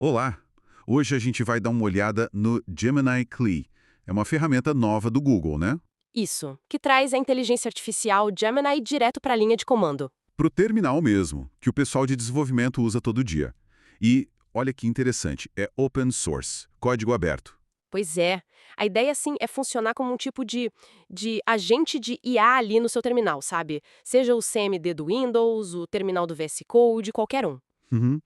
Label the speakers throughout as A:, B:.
A: Olá! Hoje a gente vai dar uma olhada no Gemini CLI. É uma ferramenta nova do Google, né?
B: Isso, que traz a inteligência artificial Gemini direto para a linha de comando.
A: Para o terminal mesmo, que o pessoal de desenvolvimento usa todo dia. E, olha que interessante, é open source, código aberto.
B: Pois é, a ideia sim é funcionar como um tipo de agente de IA ali no seu terminal, sabe? Seja o CMD do Windows, o terminal do VS Code, qualquer um.
A: Uhum,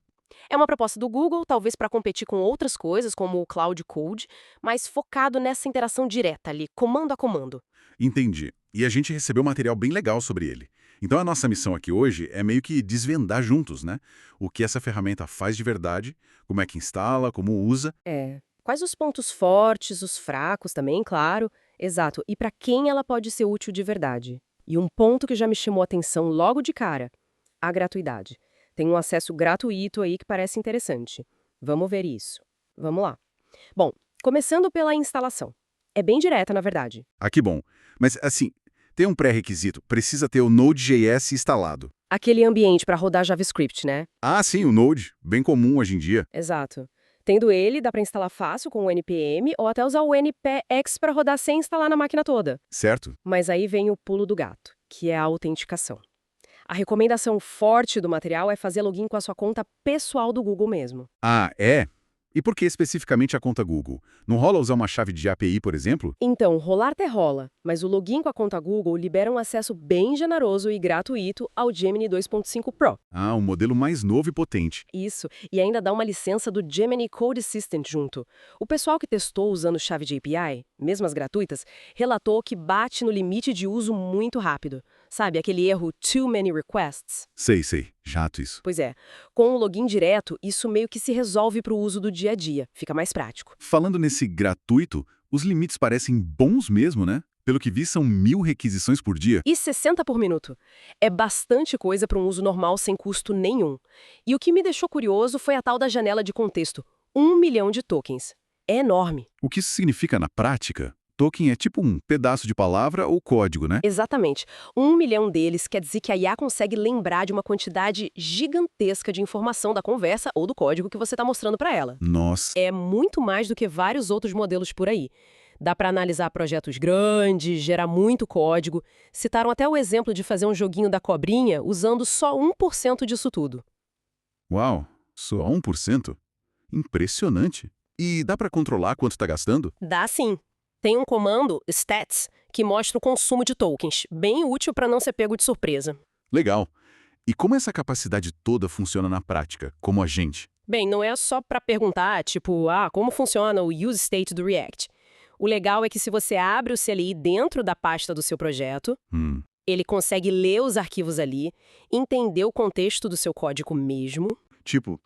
B: É uma proposta do Google, talvez para competir com outras coisas, como o Cloud Code, mas focado nessa interação direta ali, comando a comando.
A: entendi. E a gente recebeu material bem legal sobre ele. Então a nossa missão aqui hoje é meio que desvendar juntos, né? O que essa ferramenta faz de verdade, como é que instala, como usa.
B: É. Quais os pontos fortes, os fracos também, claro. Exato. E para quem ela pode ser útil de verdade? E um ponto que já me chamou a atenção logo de cara: a gratuidade. Tem um acesso gratuito aí que parece interessante. Vamos ver isso. Vamos lá. Bom, começando pela instalação. É bem direta, na verdade.
A: Ah, que bom. Mas, assim, tem um pré-requisito, precisa ter o Node.js instalado.
B: Aquele ambiente para rodar JavaScript, né?
A: Ah, sim, o Node, bem comum hoje em dia.
B: Exato. Tendo ele, dá para instalar fácil com o npm ou até usar o npx para rodar sem instalar na máquina toda.
A: Certo?
B: Mas aí vem o pulo do gato, que é a autenticação. A recomendação forte do material é fazer login com a sua conta pessoal do Google mesmo.
A: Ah, é? E por que especificamente a conta Google? Não rola usar uma chave de API, por exemplo?
B: Então, rolar até rola, mas o login com a conta Google libera um acesso bem generoso e gratuito ao Gemini 2.5 Pro.
A: Ah, um modelo mais novo e potente.
B: Isso, e ainda dá uma licença do Gemini Code Assistant junto. O pessoal que testou usando chave de API, mesmo as gratuitas, relatou que bate no limite de uso muito rápido. Sabe, aquele erro too many requests?
A: Sei, jato isso.
B: Pois é, com o login direto, isso meio que se resolve para o uso do dia a dia, fica mais prático.
A: Falando nesse gratuito, os limites parecem bons mesmo, né? Pelo que vi, são 1000 requisições por dia.
B: E 60 por minuto. É bastante coisa para um uso normal sem custo nenhum. E o que me deixou curioso foi a tal da janela de contexto, 1 milhão de tokens. É enorme.
A: O que isso significa na prática? Token é tipo um pedaço de palavra ou código, né?
B: Exatamente. 1 milhão deles quer dizer que a IA consegue lembrar de uma quantidade gigantesca de informação da conversa ou do código que você está mostrando para ela.
A: Nossa.
B: É muito mais do que vários outros modelos por aí. Dá para analisar projetos grandes, gerar muito código. Citaram até o exemplo de fazer um joguinho da cobrinha usando só 1% disso tudo.
A: Uau, só 1%? Impressionante. E dá para controlar quanto está gastando?
B: Dá sim. Tem um comando, stats, que mostra o consumo de tokens, bem útil para não ser pego de surpresa.
A: Legal. E como essa capacidade toda funciona na prática, como agente?
B: Bem, não é só para perguntar, tipo, como funciona o use state do React. O legal é que se você abre o CLI dentro da pasta do seu projeto,
A: Hum,
B: ele consegue ler os arquivos ali, entender o contexto do seu código mesmo.
C: Tipo,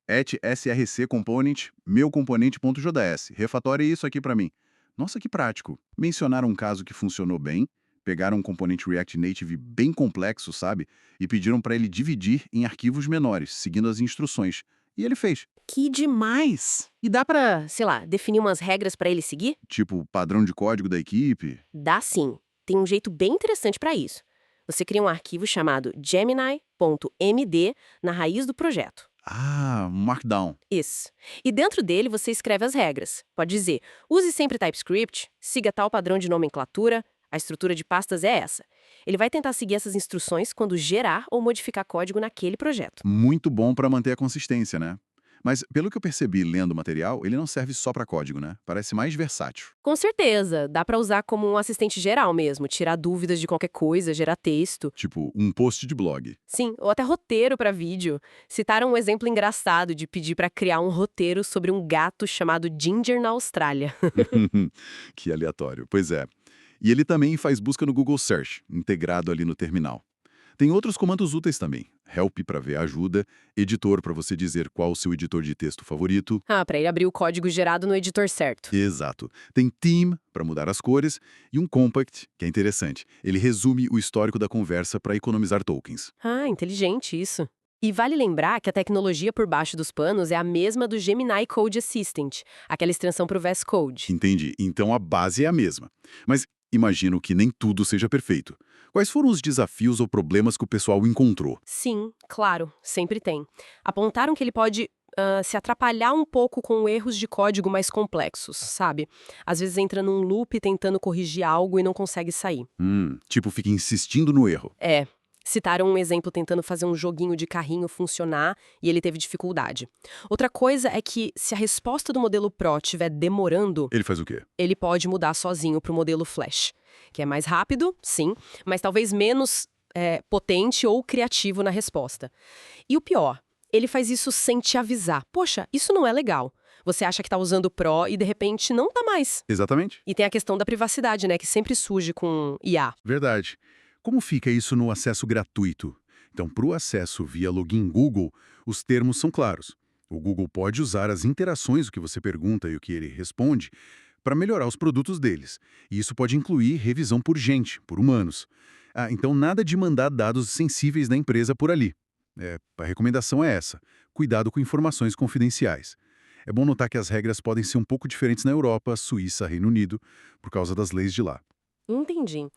C: src component, meu componente.js, refatore isso aqui para mim. Nossa, que prático. Mencionaram um caso que funcionou bem, pegaram um componente React Native bem complexo, sabe? E pediram para ele dividir em arquivos menores, seguindo as instruções. E ele fez.
B: Que demais! E dá pra, sei lá, definir umas regras pra ele seguir?
C: Tipo, padrão de código da equipe.
B: Dá sim. Tem um jeito bem interessante pra isso. Você cria um arquivo chamado gemini.md na raiz do projeto.
C: Ah, um Markdown.
B: Isso. E dentro dele você escreve as regras. Pode dizer, use sempre TypeScript, siga tal padrão de nomenclatura, a estrutura de pastas é essa. Ele vai tentar seguir essas instruções quando gerar ou modificar código naquele projeto.
C: Muito bom para manter a consistência, né? Mas, pelo que eu percebi lendo o material, ele não serve só para código, né? Parece mais versátil.
B: Com certeza, dá pra usar como um assistente geral mesmo, tirar dúvidas de qualquer coisa, gerar texto.
C: Tipo, um post de blog.
B: Sim, ou até roteiro pra vídeo. Citaram um exemplo engraçado de pedir pra criar um roteiro sobre um gato chamado Ginger na Austrália.
C: Que aleatório. Pois é. E ele também faz busca no Google Search, integrado ali no terminal. Tem outros comandos úteis também. Help para ver a ajuda, editor para você dizer qual o seu editor de texto favorito.
B: Pra ele abrir o código gerado no editor certo.
C: Exato. Tem Theme para mudar as cores e um Compact, que é interessante. Ele resume o histórico da conversa para economizar tokens.
B: Inteligente isso. E vale lembrar que a tecnologia por baixo dos panos é a mesma do Gemini Code Assistant, aquela extensão para o VS Code.
C: Entendi. Então a base é a mesma. Mas imagino que nem tudo seja perfeito. Quais foram os desafios ou problemas que o pessoal encontrou?
B: Sim, claro, sempre tem. Apontaram que ele pode se atrapalhar um pouco com erros de código mais complexos, sabe? Às vezes entra num loop tentando corrigir algo e não consegue sair.
C: Tipo, fica insistindo no erro.
B: É. Citaram um exemplo tentando fazer um joguinho de carrinho funcionar e ele teve dificuldade. Outra coisa é que, se a resposta do modelo Pro estiver demorando,
C: Ele faz o quê?
B: ele pode mudar sozinho para o modelo Flash, que é mais rápido, sim, mas talvez menos potente ou criativo na resposta. E o pior, ele faz isso sem te avisar. Poxa, isso não é legal. Você acha que está usando o Pro e de repente não tá mais.
C: Exatamente.
B: E tem a questão da privacidade, né, que sempre surge com IA.
C: Verdade. Como fica isso no acesso gratuito? Então, para o acesso via login Google, os termos são claros. O Google pode usar as interações, o que você pergunta e o que ele responde, para melhorar os produtos deles. E isso pode incluir revisão por gente, por humanos. Então, nada de mandar dados sensíveis da empresa por ali. A recomendação é essa: cuidado com informações confidenciais. É bom notar que as regras podem ser um pouco diferentes na Europa, Suíça, Reino Unido, por causa das leis de lá.
B: Entendi.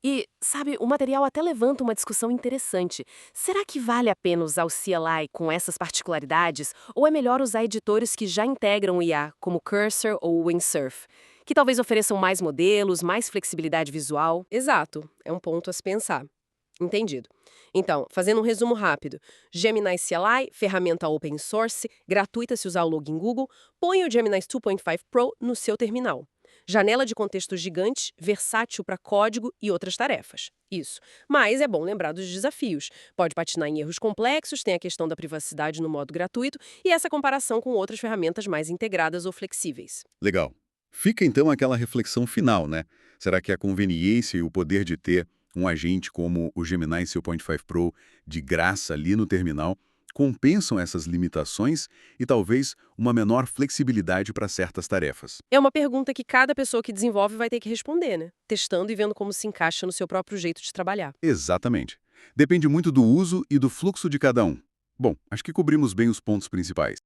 B: E, sabe, o material até levanta uma discussão interessante. Será que vale a pena usar o CLI com essas particularidades? Ou é melhor usar editores que já integram o IA, como Cursor ou Windsurf, que talvez ofereçam mais modelos, mais flexibilidade visual? Exato, é um ponto a se pensar. Entendido. Então, fazendo um resumo rápido, Gemini CLI, ferramenta open source, gratuita se usar o login Google, põe o Gemini 2.5 Pro no seu terminal. Janela de contexto gigante, versátil para código e outras tarefas. Isso. Mas é bom lembrar dos desafios. Pode patinar em erros complexos, tem a questão da privacidade no modo gratuito e essa comparação com outras ferramentas mais integradas ou flexíveis.
A: Legal. Fica então aquela reflexão final, né? Será que a conveniência e o poder de ter um agente como o Gemini 2.5 Pro de graça ali no terminal compensam essas limitações e talvez uma menor flexibilidade para certas tarefas?
B: É uma pergunta que cada pessoa que desenvolve vai ter que responder, né? Testando e vendo como se encaixa no seu próprio jeito de trabalhar.
A: Exatamente. Depende muito do uso e do fluxo de cada um. Bom, acho que cobrimos bem os pontos principais.